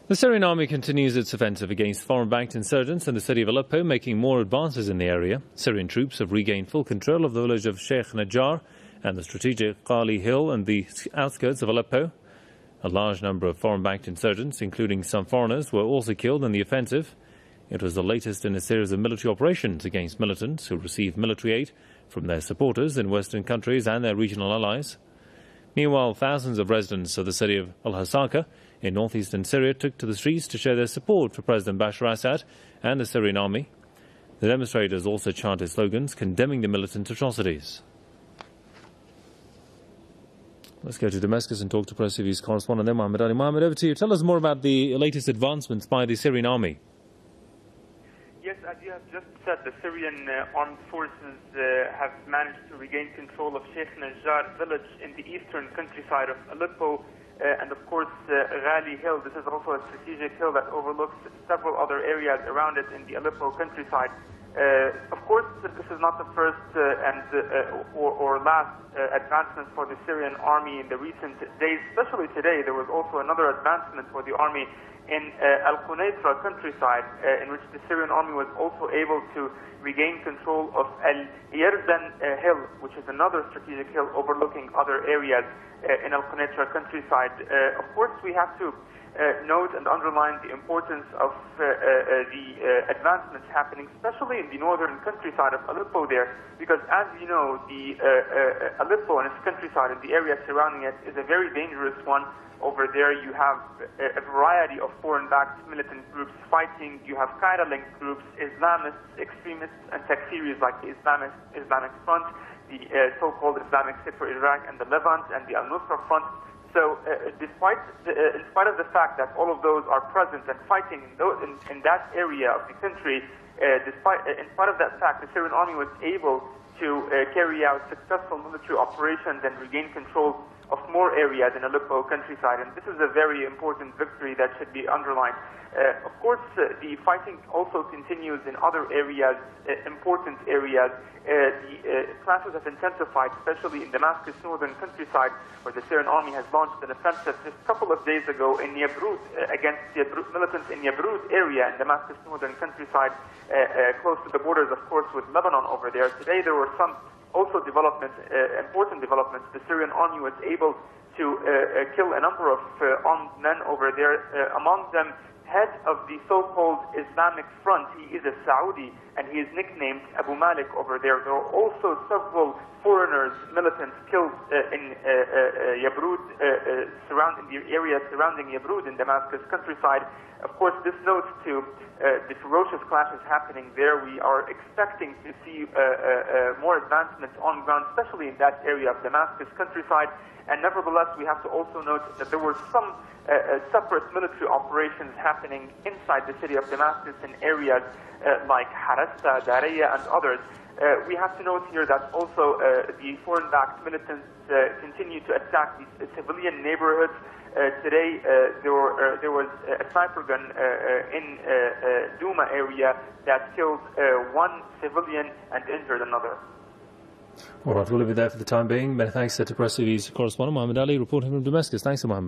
The Syrian army continues its offensive against foreign-backed insurgents in the city of Aleppo, making more advances in the area. Syrian troops have regained full control of the village of Sheikh Najjar and the strategic Ghali Hill in the outskirts of Aleppo. A large number of foreign-backed insurgents, including some foreigners, were also killed in the offensive. It was the latest in a series of military operations against militants who received military aid from their supporters in Western countries and their regional allies. Meanwhile, thousands of residents of the city of Al-Hasaka in northeastern Syria took to the streets to show their support for President Bashar Assad and the Syrian army. The demonstrators also chanted slogans condemning the militant atrocities. Let's go to Damascus and talk to Press TV's correspondent there, Mohammed Ali. Mohammed, over to you. Tell us more about the latest advancements by the Syrian army. Yes, as you have just said, the Syrian armed forces have managed to regain control of Sheikh Najjar village in the eastern countryside of Aleppo, and of course Ghali Hill. This is also a strategic hill that overlooks several other areas around it in the Aleppo countryside. Of course, this is not the first or last advancement for the Syrian army in the recent days. Especially today, there was also another advancement for the army in Al-Quneitra countryside, in which the Syrian army was also able to regain control of Al-Yerzan hill, which is another strategic hill overlooking other areas in Al-Quneitra countryside. Of course, we have to note and underline the importance of the advancements happening, especially in the northern countryside of Aleppo there, because as you know, the Aleppo and its countryside and the area surrounding it is a very dangerous one. Over there you have a variety of foreign-backed militant groups fighting. You have Qaeda-linked groups, Islamists, extremists, and Takfiris like the Islamic Front, the so-called Islamic State for Iraq and the Levant, and the Al-Nusra Front. So in spite of the fact that all of those are present and fighting in that area of the country, in spite of that fact, the Syrian army was able to carry out successful military operations and regain control of more areas in Aleppo countryside, and this is a very important victory that should be underlined. Of course, the fighting also continues in other areas, important areas. The clashes have intensified, especially in Damascus northern countryside, where the Syrian army has launched an offensive just a couple of days ago in Yabrut against the militants in Yabrut area in Damascus northern countryside, close to the borders, of course, with Lebanon over there. Today there were some also developments, important developments. The Syrian army was able to kill a number of armed men over there, among them head of the so-called Islamic Front. He is a Saudi, and he is nicknamed Abu Malik over there. There are also several foreigners, militants, killed in Yabrut, surrounding the area surrounding Yabrut in Damascus countryside. Of course, this notes to the ferocious clashes happening there. We are expecting to see more advancements on ground, especially in that area of Damascus countryside. And nevertheless, we have to also note that there were some separate military operations happening inside the city of Damascus in areas like Harassa, Daraya, and others. We have to note here that also the foreign-backed militants continue to attack these civilian neighborhoods. Today, there was a sniper gun in Douma area that killed one civilian and injured another. All right, we'll leave it there for the time being. Many thanks to Press TV's correspondent Mohammed Ali reporting from Damascus. Thanks, Mohammed.